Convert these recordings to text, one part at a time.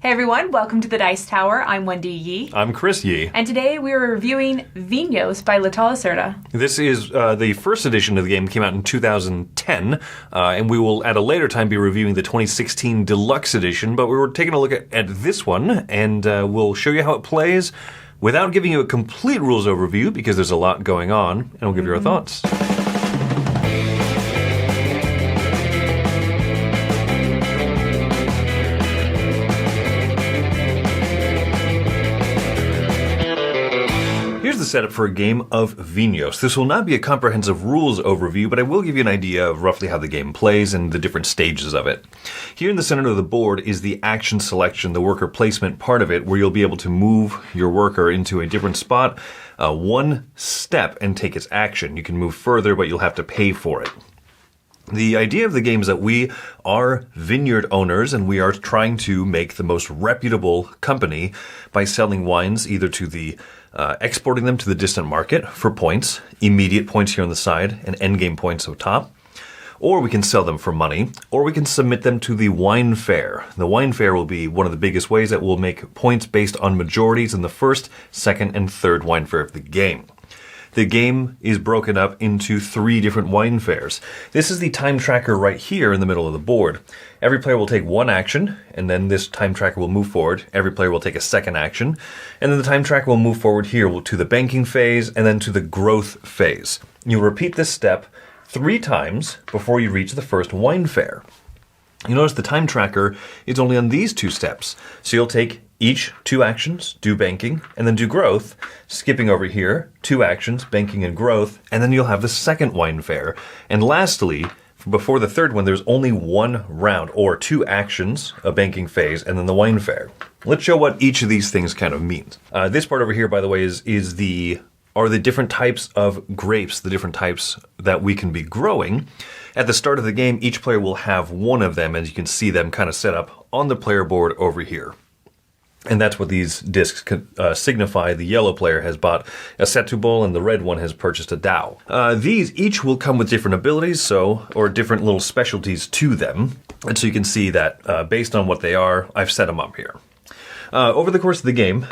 Hey everyone, welcome to the Dice Tower. I'm Wendy Yi. I'm Chris Yi. And today we are reviewing Vinhos by Vital Lacerda. This is the first edition of the game, came out in 2010, and we will at a later time be reviewing the 2016 Deluxe Edition, but we were taking a look at this one, and we'll show you how it plays without giving you a complete rules overview, because there's a lot going on, and we'll give you our thoughts. Here's the setup for a game of Vinhos. This will not be a comprehensive rules overview, but I will give you an idea of roughly how the game plays and the different stages of it. Here in the center of the board is the action selection, the worker placement part of it, where you'll be able to move your worker into a different spot, one step, and take its action. You can move further, but you'll have to pay for it. The idea of the game is that we are vineyard owners and we are trying to make the most reputable company by selling wines either to the exporting them to the distant market for points, immediate points here on the side, and endgame points up top. Or we can sell them for money, or we can submit them to the wine fair. The wine fair will be one of the biggest ways that we'll make points based on majorities in the first, second, and third wine fair of the game. The game is broken up into 3 different wine fairs. This is the time tracker right here in the middle of the board. Every player will take one action, and then this time tracker will move forward. Every player will take a second action, and then the time tracker will move forward here to the banking phase and then to the growth phase. You'll repeat this step 3 times before you reach the first wine fair. You notice the time tracker is only on these 2 steps. So you'll take each 2 actions, do banking, and then do growth, skipping over here, 2 actions, banking and growth, and then you'll have the second wine fair. And lastly, before the third one, there's only 1 round, or 2 actions, a banking phase, and then the wine fair. Let's show what each of these things kind of means. This part over here, by the way, are the different types of grapes, the different types that we can be growing. At the start of the game, each player will have one of them, and you can see them kind of set up on the player board over here. And that's what these discs signify. The yellow player has bought a Setubal, and the red one has purchased a Dao. These each will come with different abilities, or different little specialties to them. And so you can see that based on what they are, I've set them up here. Over the course of the game,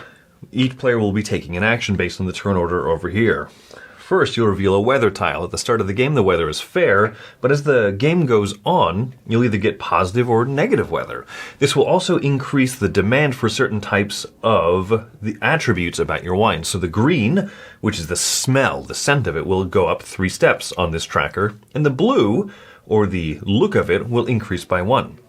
each player will be taking an action based on the turn order over here. First, you'll reveal a weather tile. At the start of the game, the weather is fair, but as the game goes on, you'll either get positive or negative weather. This will also increase the demand for certain types of the attributes about your wine. So the green, which is the smell, the scent of it, will go up 3 steps on this tracker, and the blue, or the look of it, will increase by 1.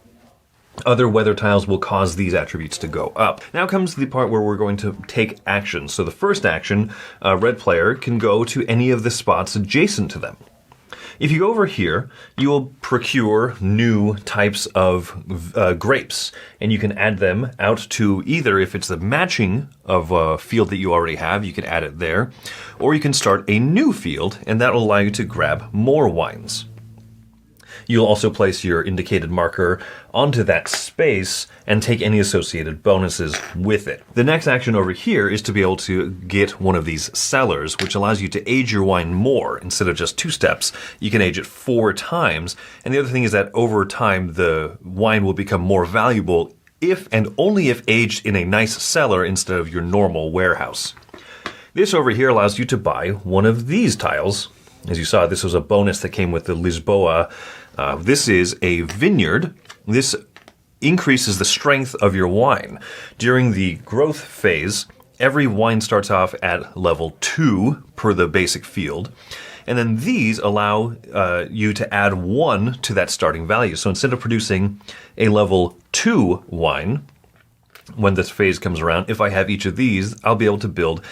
Other weather tiles will cause these attributes to go up. Now comes the part where we're going to take action. So the first action, a red player can go to any of the spots adjacent to them. If you go over here, you will procure new types of grapes, and you can add them out to either, if it's the matching of a field that you already have, you can add it there, or you can start a new field, and that will allow you to grab more wines. You'll also place your indicated marker onto that space and take any associated bonuses with it. The next action over here is to be able to get one of these cellars, which allows you to age your wine more. Instead of just 2 steps, you can age it 4 times. And the other thing is that over time, the wine will become more valuable if and only if aged in a nice cellar instead of your normal warehouse. This over here allows you to buy one of these tiles. As you saw, this was a bonus that came with the Lisboa. This is a vineyard. This increases the strength of your wine. During the growth phase, every wine starts off at level 2 per the basic field. And then these allow you to add 1 to that starting value. So instead of producing a level 2 wine, when this phase comes around, if I have each of these, I'll be able to build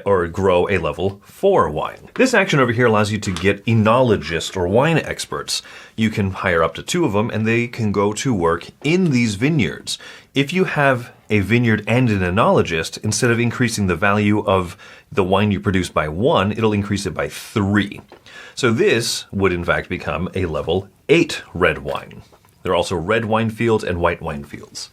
or grow a level 4 wine. This action over here allows you to get enologists or wine experts. You can hire up to 2 of them, and they can go to work in these vineyards. If you have a vineyard and an enologist, instead of increasing the value of the wine you produce by 1, it'll increase it by 3. So this would in fact become a level 8 red wine. There are also red wine fields and white wine fields.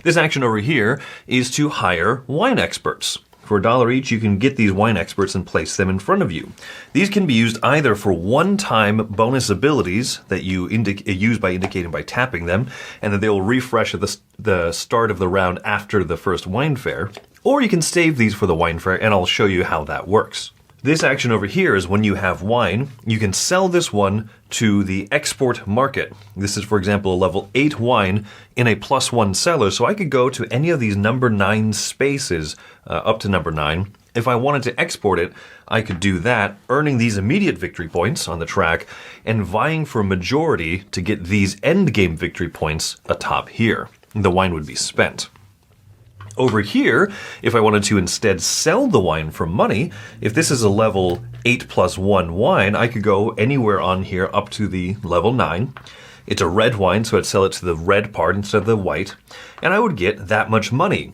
This action over here is to hire wine experts. For $1 each, you can get these wine experts and place them in front of you. These can be used either for one-time bonus abilities that you use by indicating by tapping them, and that they will refresh at the start of the round after the first wine fair, or you can save these for the wine fair, and I'll show you how that works. This action over here is when you have wine, you can sell this one to the export market. This is, for example, a level 8 wine in a +1 cellar, so I could go to any of these number 9 spaces up to number 9. If I wanted to export it, I could do that, earning these immediate victory points on the track and vying for a majority to get these endgame victory points atop here. The wine would be spent. Over here, if I wanted to instead sell the wine for money, if this is a level 8+1 wine, I could go anywhere on here up to the level 9. It's a red wine, so I'd sell it to the red part instead of the white, and I would get that much money.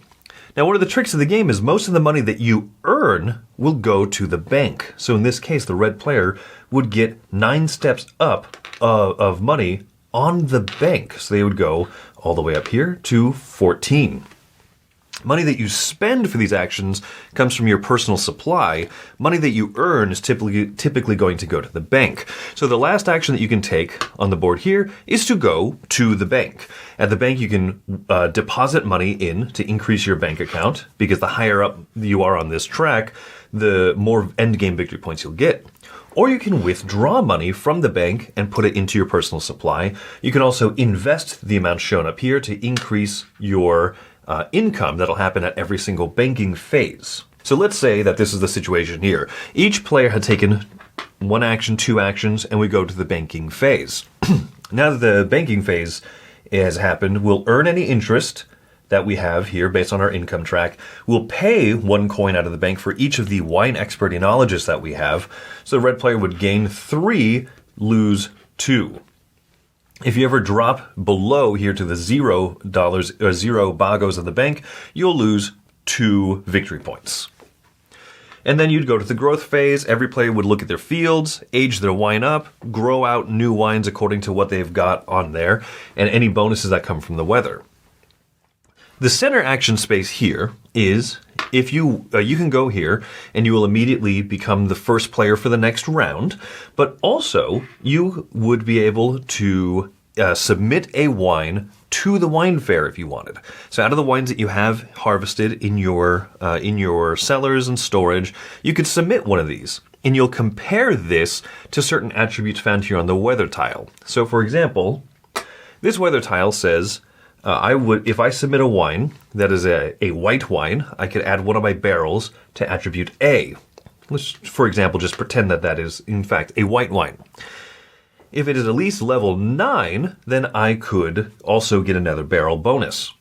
Now, one of the tricks of the game is most of the money that you earn will go to the bank. So in this case, the red player would get 9 steps up of money on the bank. So they would go all the way up here to 14. Money that you spend for these actions comes from your personal supply. Money that you earn is typically going to go to the bank. So the last action that you can take on the board here is to go to the bank. At the bank, you can deposit money in to increase your bank account, because the higher up you are on this track, the more endgame victory points you'll get. Or you can withdraw money from the bank and put it into your personal supply. You can also invest the amount shown up here to increase your income that'll happen at every single banking phase. So let's say that this is the situation here. Each player had taken 1 action, 2 actions, and we go to the banking phase. Now that the banking phase has happened, we'll earn any interest that we have here based on our income track. We'll pay 1 coin out of the bank for each of the wine expert enologists that we have. So the red player would gain 3, lose 2. If you ever drop below here to the $0 or 0 bagos of the bank, you'll lose 2 victory points. And then you'd go to the growth phase. Every player would look at their fields, age their wine up, grow out new wines according to what they've got on there, and any bonuses that come from the weather. The center action space here is, if you can go here and you will immediately become the first player for the next round, but also you would be able to submit a wine to the wine fair if you wanted. So out of the wines that you have harvested in your cellars and storage, you could submit one of these, and you'll compare this to certain attributes found here on the weather tile. So for example, this weather tile says, if I submit a wine that is a white wine, I could add one of my barrels to attribute A. Let's, for example, just pretend that that is, in fact, a white wine. If it is at least level 9, then I could also get another barrel bonus.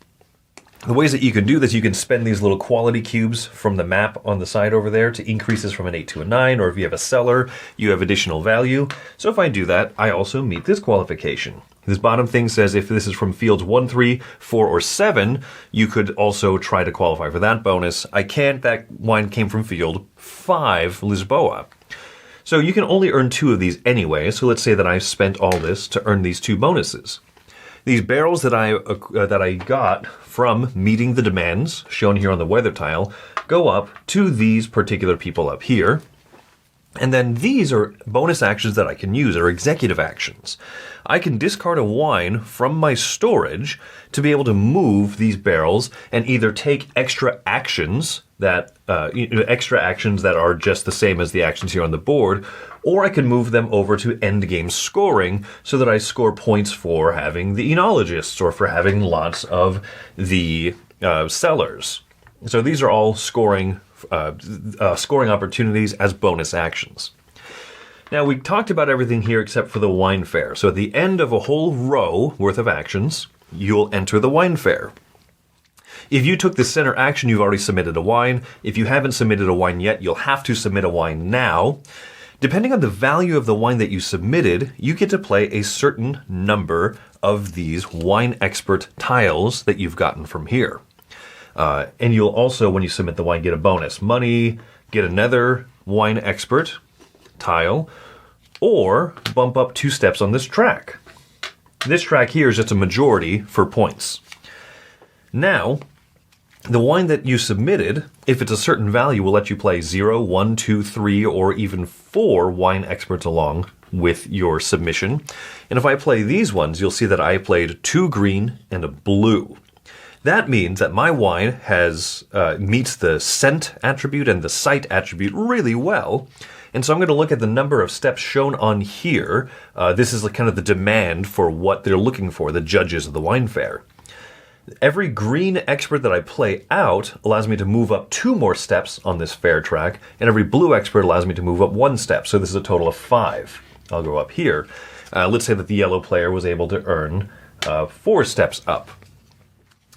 The ways that you can do this, you can spend these little quality cubes from the map on the side over there to increase this from an 8 to a 9, or if you have a cellar, you have additional value. So if I do that, I also meet this qualification. This bottom thing says if this is from fields 1, 3, 4, or 7, you could also try to qualify for that bonus. I can't. That wine came from field 5, Lisboa. So you can only earn 2 of these anyway, so let's say that I spent all this to earn these 2 bonuses. These barrels that I got from meeting the demands, shown here on the weather tile, go up to these particular people up here. And then these are bonus actions that I can use, or executive actions. I can discard a wine from my storage to be able to move these barrels and either take extra actions that are just the same as the actions here on the board, or I can move them over to endgame scoring so that I score points for having the enologists or for having lots of the cellars. So these are all scoring opportunities as bonus actions. Now, we talked about everything here except for the wine fair. So at the end of a whole row worth of actions, you'll enter the wine fair. If you took the center action, you've already submitted a wine. If you haven't submitted a wine yet, you'll have to submit a wine now. Depending on the value of the wine that you submitted, you get to play a certain number of these wine expert tiles that you've gotten from here. And you'll also, when you submit the wine, get a bonus. Money, get another wine expert tile, or bump up 2 steps on this track. This track here is just a majority for points. Now, The wine that you submitted, if it's a certain value, will let you play 0, 1, 2, 3, or even 4 wine experts along with your submission. And if I play these ones, you'll see that I played 2 green and a blue. That means that my wine has meets the scent attribute and the sight attribute really well. And so I'm going to look at the number of steps shown on here. This is kind of the demand for what they're looking for, the judges of the wine fair. Every green expert that I play out allows me to move up 2 more steps on this fair track, and every blue expert allows me to move up 1 step. So this is a total of 5. I'll go up here. Let's say that the yellow player was able to earn 4 steps up.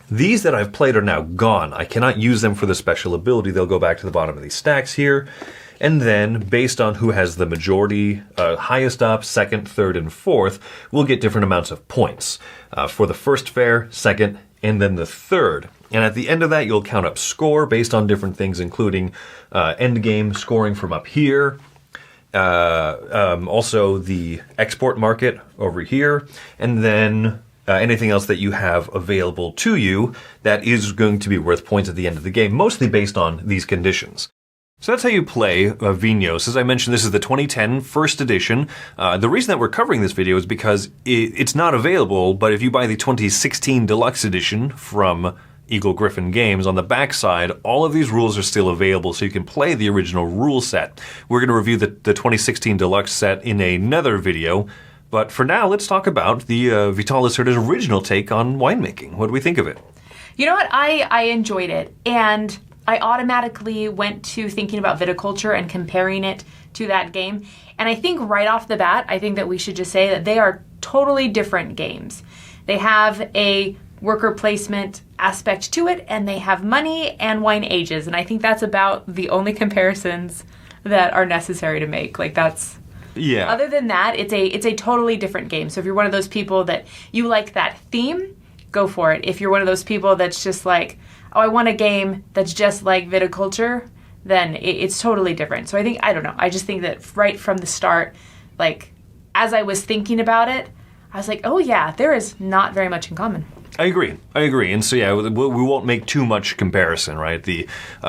These that I've played are now gone. I cannot use them for the special ability. They'll go back to the bottom of these stacks here. And then, based on who has the majority, highest up, second, third, and fourth, we'll get different amounts of points. For the first fair, second, and then the third. And at the end of that, you'll count up score based on different things, including end game scoring from up here, also the export market over here, and then anything else that you have available to you that is going to be worth points at the end of the game, mostly based on these conditions. So that's how you play Vinhos. As I mentioned, this is the 2010 first edition. The reason that we're covering this video is because it's not available, but if you buy the 2016 Deluxe Edition from Eagle Gryphon Games, on the backside, all of these rules are still available, so you can play the original rule set. We're going to review the 2016 Deluxe set in another video, but for now, let's talk about the Vital Lacerda's original take on winemaking. What do we think of it? You know what? I enjoyed it, and I automatically went to thinking about viticulture and comparing it to that game. And I think right off the bat, I think that we should just say that they are totally different games. They have a worker placement aspect to it, and they have money and wine ages. And I think that's about the only comparisons that are necessary to make. Like, that's... Yeah. Other than that, it's a totally different game. So if you're one of those people that you like that theme, go for it. If you're one of those people that's just like, oh, I want a game that's just like viticulture, then it's totally different. So I don't know. I just think that right from the start, like, as I was thinking about it, I was like, oh yeah, there is not very much in common. I agree. And so yeah, we won't make too much comparison, right? The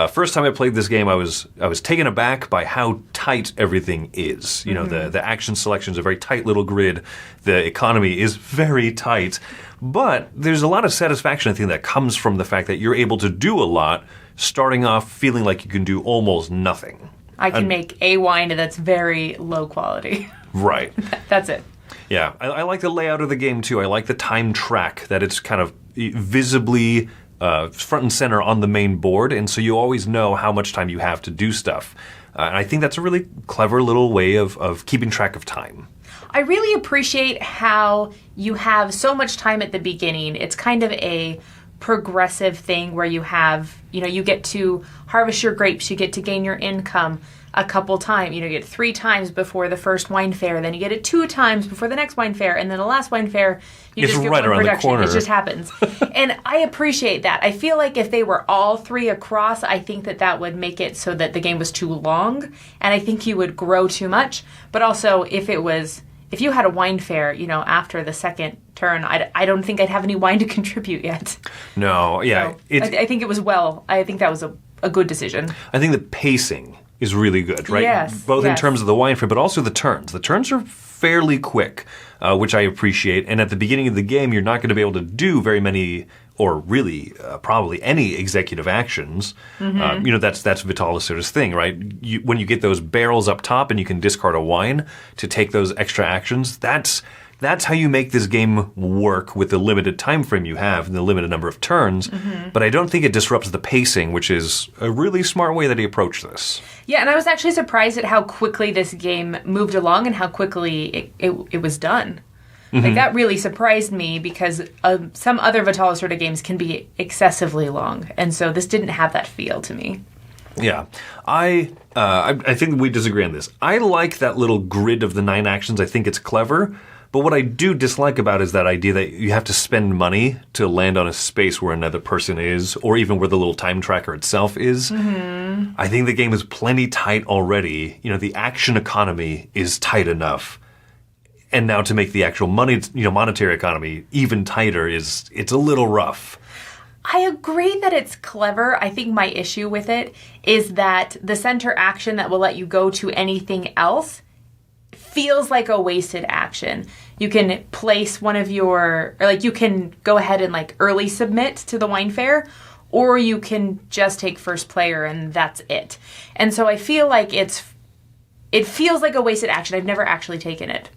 first time I played this game, I was taken aback by how tight everything is. You know, the action selection's a very tight little grid. The economy is very tight, but there's a lot of satisfaction, I think, that comes from the fact that you're able to do a lot, starting off feeling like you can do almost nothing. I can make a wine that's very low quality. Right. That's it. Yeah, I like the layout of the game, too. I like the time track, that it's kind of visibly front and center on the main board, and so you always know how much time you have to do stuff. And I think that's a really clever little way of keeping track of time. I really appreciate how you have so much time at the beginning. It's kind of a progressive thing where you have, you get to harvest your grapes, you get to gain your income a couple times. You get 3 times before the first wine fair, then you get it 2 times before the next wine fair, and then the last wine fair, you it's just get right one around production. the corner. It just happens. And I appreciate that. I feel like if they were all 3 across, I think that would make it so that the game was too long, and I think you would grow too much. But also, if you had a wine fair, after the second turn, I don't think I'd have any wine to contribute yet. No, yeah. So I think it was I think that was a good decision. I think the pacing is really good, right? Yes. Both in terms of the wine fair, but also the turns. The turns are fairly quick, which I appreciate. And at the beginning of the game, you're not going to be able to do very many, or really probably any executive actions. That's Vital Lacerda's thing, right? When you get those barrels up top and you can discard a wine to take those extra actions, that's how you make this game work with the limited time frame you have and the limited number of turns. But I don't think it disrupts the pacing, which is a really smart way that he approached this. Yeah, and I was actually surprised at how quickly this game moved along and how quickly it was done. Like, that really surprised me because some other Vital Lacerda games can be excessively long, and so this didn't have that feel to me. Yeah, I think we disagree on this. I like that little grid of the 9 actions. I think it's clever. But what I do dislike about is that idea that you have to spend money to land on a space where another person is, or even where the little time tracker itself is. I think the game is plenty tight already. The action economy is tight enough. And now to make the actual monetary economy even tighter it's a little rough. I agree that it's clever. I think my issue with it is that the center action that will let you go to anything else feels like a wasted action. You can place one of your, or like you can go ahead and like early submit to the wine fair, or you can just take first player and that's it. And so I feel like it feels like a wasted action. I've never actually taken it.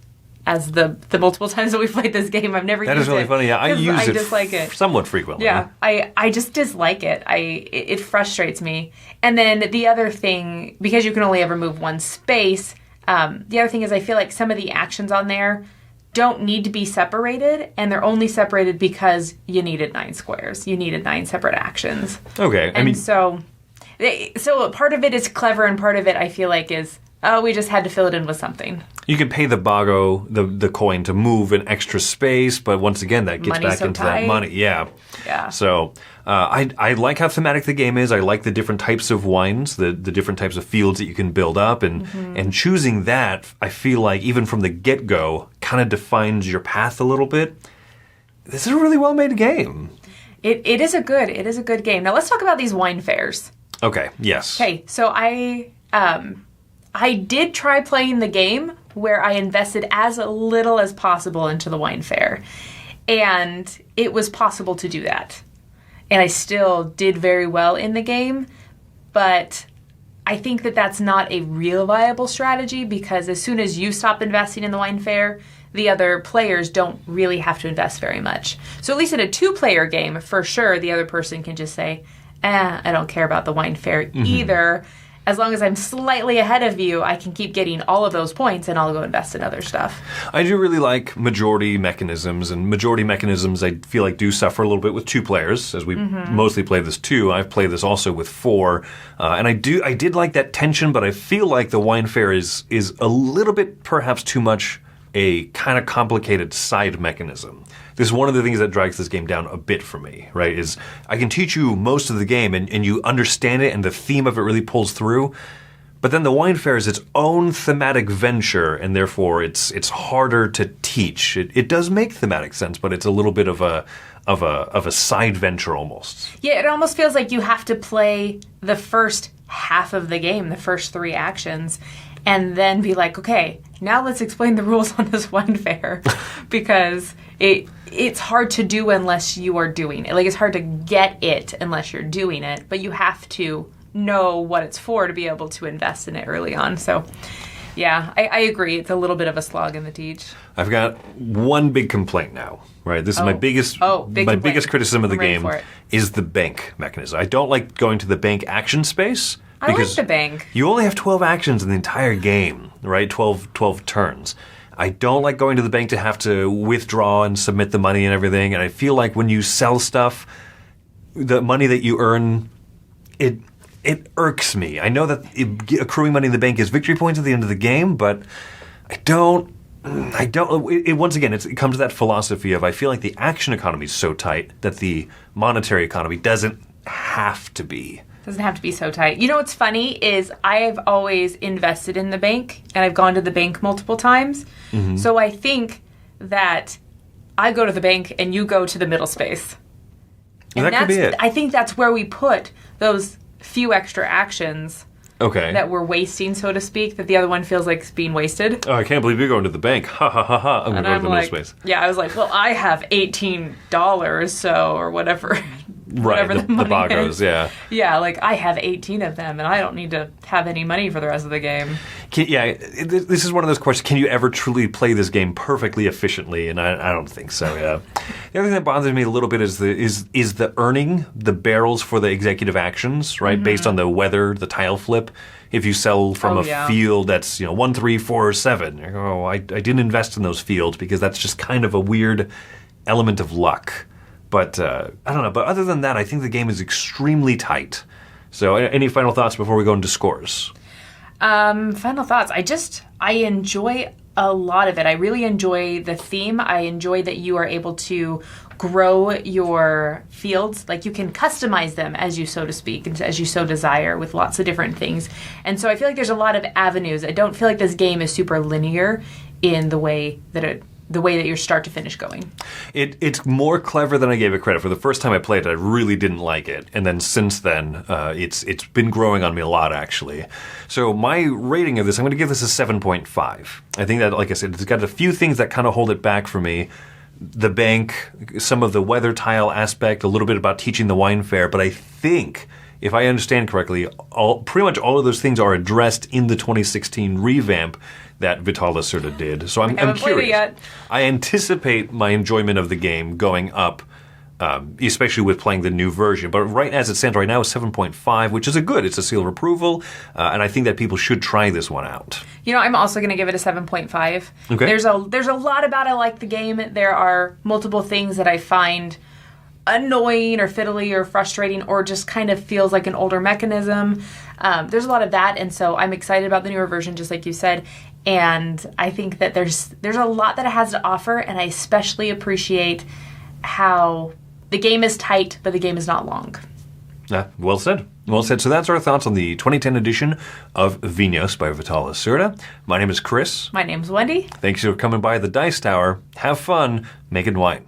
As the multiple times that we've played this game, I've never used it. That is really funny. Yeah, I use it somewhat frequently. Yeah, I just dislike it. It frustrates me. And then the other thing, because you can only ever move one space, the other thing is I feel like some of the actions on there don't need to be separated, and they're only separated because you needed 9 squares. You needed 9 separate actions. Okay, so part of it is clever, and part of it I feel like is, we just had to fill it in with something. You can pay the bago, the coin, to move an extra space, but once again, that gets back into that money. Yeah. Yeah. So I like how thematic the game is. I like the different types of wines, the different types of fields that you can build up, and choosing that, I feel like, even from the get-go, kind of defines your path a little bit. This is a really well-made game. It is a good game. Now let's talk about these wine fairs. Okay, yes. Okay, so I did try playing the game where I invested as little as possible into the wine fair. And it was possible to do that. And I still did very well in the game. But I think that that's not a real viable strategy, because as soon as you stop investing in the wine fair, the other players don't really have to invest very much. So at least in a 2-player game, for sure, the other person can just say, I don't care about the wine fair either. As long as I'm slightly ahead of you, I can keep getting all of those points, and I'll go invest in other stuff. I do really like majority mechanisms, and majority mechanisms I feel like do suffer a little bit with 2 players, as we mostly play this 2. I've played this also with 4, and I did like that tension, but I feel like the wine fair is a little bit perhaps too much a kind of complicated side mechanism. This is one of the things that drags this game down a bit for me, right? Is I can teach you most of the game and you understand it and the theme of it really pulls through, but then the wine fair is its own thematic venture, and therefore it's harder to teach. It does make thematic sense, but it's a little bit of a side venture almost. Yeah, it almost feels like you have to play the first half of the game, the first 3 actions, and then be like, okay, now let's explain the rules on this wine fair, because it's hard to do unless you are doing it. Like, it's hard to get it unless you're doing it, but you have to know what it's for to be able to invest in it early on. So, yeah, I agree. It's a little bit of a slog in the teach. I've got one big complaint now, right? This is my biggest criticism of the game is the bank mechanism. I don't like going to the bank action space. I like the bank. You only have 12 actions in the entire game, right? 12 turns. I don't like going to the bank to have to withdraw and submit the money and everything. And I feel like when you sell stuff, the money that you earn, it irks me. I know that accruing money in the bank is victory points at the end of the game, but I don't. Once again, it comes to that philosophy of I feel like the action economy is so tight that the monetary economy doesn't have to be. Doesn't have to be so tight. You know what's funny is I've always invested in the bank, and I've gone to the bank multiple times. So I think that I go to the bank and you go to the middle space. And that could be it. I think that's where we put those few extra actions that we're wasting, so to speak, that the other one feels like it's being wasted. Oh, I can't believe you're going to the bank. Ha ha ha ha. I'm going to go to the middle space. Yeah, I was like, well, I have $18, so, or whatever. Whatever the money bagos, is. yeah. Yeah, like I have 18 of them, and I don't need to have any money for the rest of the game. This is one of those questions. Can you ever truly play this game perfectly efficiently? And I don't think so. Yeah. The other thing that bothers me a little bit is the earning the barrels for the executive actions, right? Based on the weather, the tile flip. If you sell from a field that's 1, 3, 4, or 7, you go, I didn't invest in those fields because that's just kind of a weird element of luck. But I don't know. But other than that, I think the game is extremely tight. So any final thoughts before we go into scores? Final thoughts. I enjoy a lot of it. I really enjoy the theme. I enjoy that you are able to grow your fields. Like, you can customize them as you so to speak, and as you so desire, with lots of different things. And so I feel like there's a lot of avenues. I don't feel like this game is super linear in the way that the way that you're start to finish going. It's more clever than I gave it credit for. The first time I played it, I really didn't like it, and then since then, it's been growing on me a lot, actually. So my rating of this, I'm going to give this a 7.5. I think that, like I said, it's got a few things that kind of hold it back for me. The bank, some of the weather tile aspect, a little bit about teaching the wine fair, but I think, if I understand correctly, pretty much all of those things are addressed in the 2016 revamp that Vital Lacerda did. So I'm haven't played it curious. yet. I anticipate my enjoyment of the game going up, especially with playing the new version. But right as it stands right now is 7.5, which is it's a seal of approval, and I think that people should try this one out. I'm also going to give it a 7.5. Okay. There's a lot about I like the game. There are multiple things that I find annoying or fiddly or frustrating or just kind of feels like an older mechanism. There's a lot of that, and so I'm excited about the newer version, just like you said. And I think that there's a lot that it has to offer, and I especially appreciate how the game is tight, but the game is not long. Well said. Well said. So that's our thoughts on the 2010 edition of Vinhos by Vital Lacerda. My name is Chris. My name's Wendy. Thanks for coming by the Dice Tower. Have fun making wine.